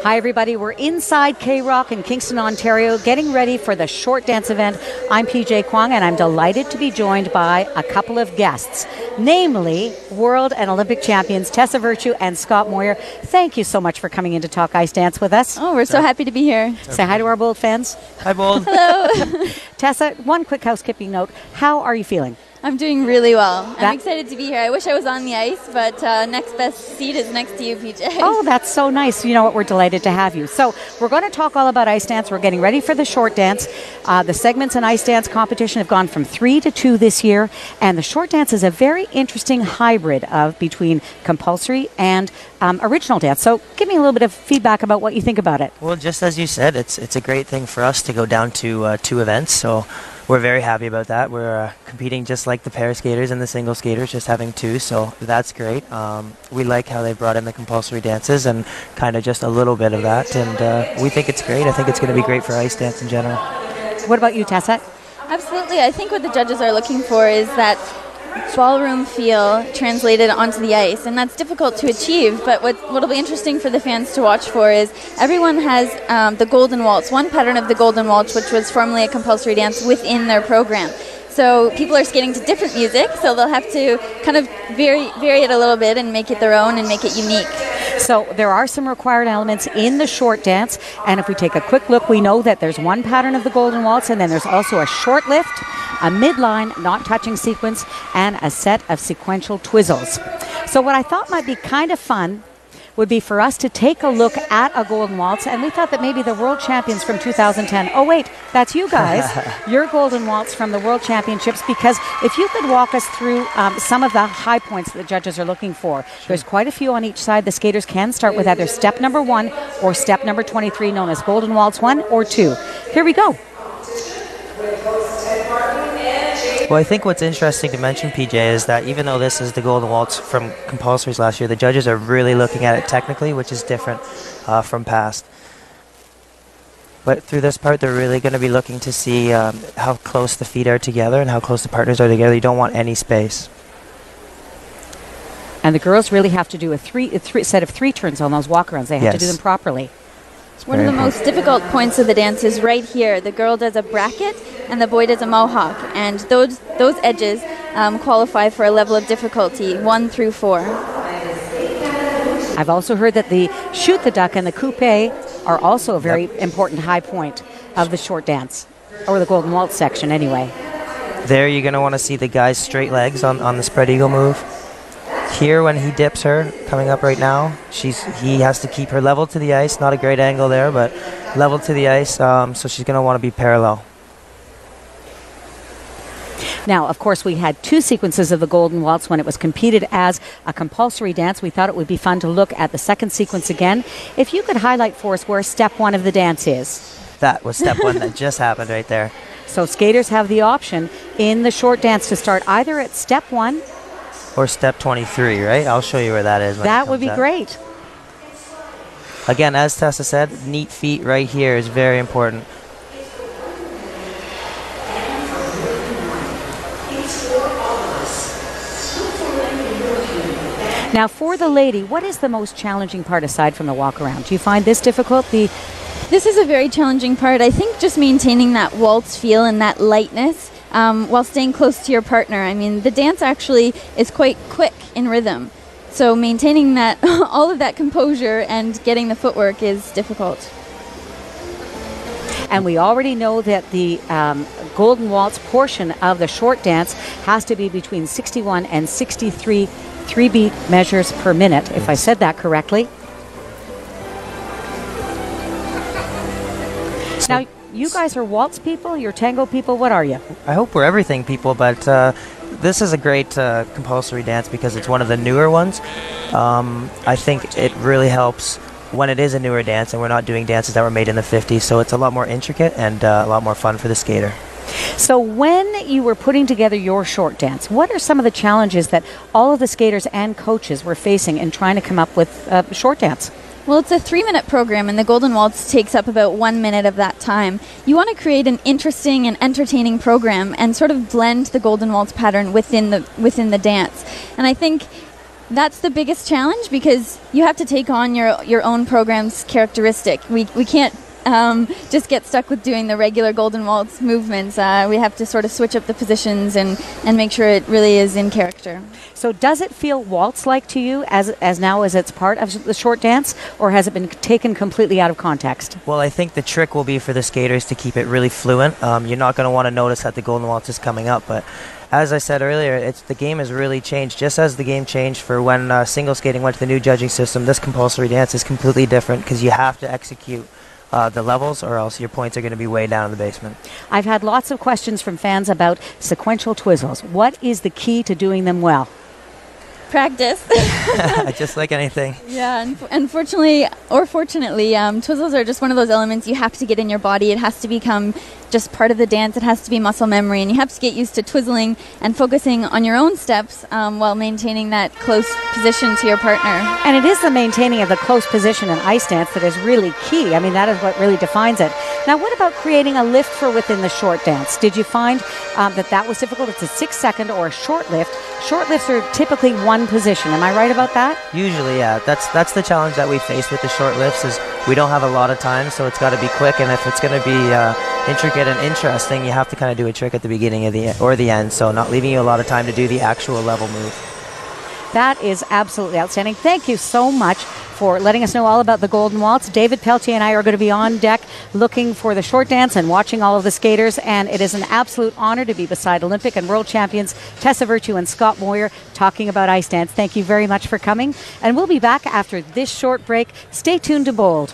Hi, everybody. We're inside K-Rock in Kingston, Ontario, getting ready for the short dance event. I'm PJ Kwong, and I'm delighted to be joined by a couple of guests, namely world and Olympic champions Tessa Virtue and Scott Moir. Thank you so much for coming in to talk ice dance with us. Oh, we're so happy to be here. Say hi to our Bold fans. Hi, Bold. Hello. Tessa, one quick housekeeping note. How are you feeling? I'm doing really well. I'm excited to be here. I wish I was on the ice, but next best seat is next to you, PJ. Oh, that's so nice. You know what? We're delighted to have you. So we're going to talk all about ice dance. We're getting ready for the short dance. The segments in ice dance competition have gone from 3 to 2 this year, and the short dance is a very interesting hybrid of between compulsory and original dance. So give me a little bit of feedback about what you think about it. Well, just as you said, it's a great thing for us to go down to 2 events, so we're very happy about that. We're competing just like the pair skaters and the single skaters, just having 2, so that's great. We like how they brought in the compulsory dances and kind of just a little bit of that, and we think it's great. I think it's going to be great for ice dance in general. What about you, Tessa? Absolutely. I think what the judges are looking for is that ballroom feel translated onto the ice, and that's difficult to achieve, but what'll be interesting for the fans to watch for is everyone has the Golden Waltz, one pattern of the Golden Waltz, which was formerly a compulsory dance within their program. So people are skating to different music, so they'll have to kind of vary it a little bit and make it their own and make it unique. So there are some required elements in the short dance, and if we take a quick look, we know that there's one pattern of the Golden Waltz, and then there's also a short lift, a midline not touching sequence, and a set of sequential twizzles. So what I thought might be kind of fun would be for us to take a look at a Golden Waltz, and we thought that maybe the world champions from 2010, oh wait, that's you guys, your Golden Waltz from the World Championships, because if you could walk us through some of the high points that the judges are looking for. Sure. There's quite a few on each side. The skaters can start with either step number 1 or step number 23, known as Golden Waltz 1 or 2. Here we go. Well, I think what's interesting to mention, PJ, is that even though this is the Golden Waltz from compulsories last year, the judges are really looking at it technically, which is different from past. But through this part, they're really going to be looking to see how close the feet are together and how close the partners are together. You don't want any space. And the girls really have to do a set of 3 turns on those walkarounds. They have to do them properly. One of the most difficult points of the dance is right here. The girl does a bracket and the boy does a mohawk, and those edges qualify for a level of difficulty 1 through 4. I've also heard that the shoot the duck and the coupe are also a very important high point of the short dance, or the Golden Waltz section anyway. There you're going to want to see the guy's straight legs on the spread eagle move. Here, when he dips her, coming up right now, he has to keep her level to the ice. Not a great angle there, but level to the ice, so she's going to want to be parallel. Now, of course, we had 2 sequences of the Golden Waltz when it was competed as a compulsory dance. We thought it would be fun to look at the second sequence again. If you could highlight for us where step 1 of the dance is. That was step 1 that just happened right there. So skaters have the option in the short dance to start either at step 1 or step 23, right? I'll show you where that is. That would be great. Again, as Tessa said, neat feet right here is very important. Now, for the lady, what is the most challenging part aside from the walk around? Do you find this difficult? This is a very challenging part. I think just maintaining that waltz feel and that lightness while staying close to your partner. I mean, the dance actually is quite quick in rhythm. So maintaining that all of that composure and getting the footwork is difficult. And we already know that the Golden Waltz portion of the short dance has to be between 61 and 63 3-beat measures per minute, if I said that correctly. Now, you guys are waltz people, you're tango people, what are you? I hope we're everything people, but this is a great compulsory dance because it's one of the newer ones. I think it really helps when it is a newer dance and we're not doing dances that were made in the 50s, so it's a lot more intricate and a lot more fun for the skater. So when you were putting together your short dance, what are some of the challenges that all of the skaters and coaches were facing in trying to come up with a short dance? Well, it's a 3-minute program, and the Golden Waltz takes up about 1 minute of that time. You want to create an interesting and entertaining program and sort of blend the Golden Waltz pattern within the dance. And I think That's the biggest challenge, because you have to take on your own program's characteristic. We can't just get stuck with doing the regular Golden Waltz movements. We have to sort of switch up the positions and make sure it really is in character. So does it feel waltz-like to you as now as it's part of the short dance, or has it been taken completely out of context? Well, I think the trick will be for the skaters to keep it really fluent. You're not going to want to notice that the Golden Waltz is coming up, but as I said earlier, the game has really changed. Just as the game changed for when single skating went to the new judging system, this compulsory dance is completely different, because you have to execute the levels, or else your points are going to be way down in the basement. I've had lots of questions from fans about sequential twizzles. What is the key to doing them well? Practice. Just like anything. Yeah, unfortunately, or fortunately, twizzles are just one of those elements you have to get in your body. It has to become just part of the dance. It has to be muscle memory, and you have to get used to twizzling and focusing on your own steps while maintaining that close position to your partner. And it is the maintaining of the close position in ice dance that is really key. I mean, that is what really defines it. Now, what about creating a lift for within the short dance? Did you find that was difficult? It's a 6-second or a short lift. Short lifts are typically one position. Am I right about that? Usually, yeah. That's the challenge that we face with the short lifts, is we don't have a lot of time, so it's got to be quick. And if it's going to be intricate and interesting, you have to kind of do a trick at the beginning of the end, so not leaving you a lot of time to do the actual level move. That is absolutely outstanding. Thank you so much for letting us know all about the Golden Waltz. David Pelletier and I are going to be on deck looking for the short dance and watching all of the skaters, and it is an absolute honor to be beside Olympic and world champions Tessa Virtue and Scott Moir talking about ice dance. Thank you very much for coming, and we'll be back after this short break. Stay tuned to Bold.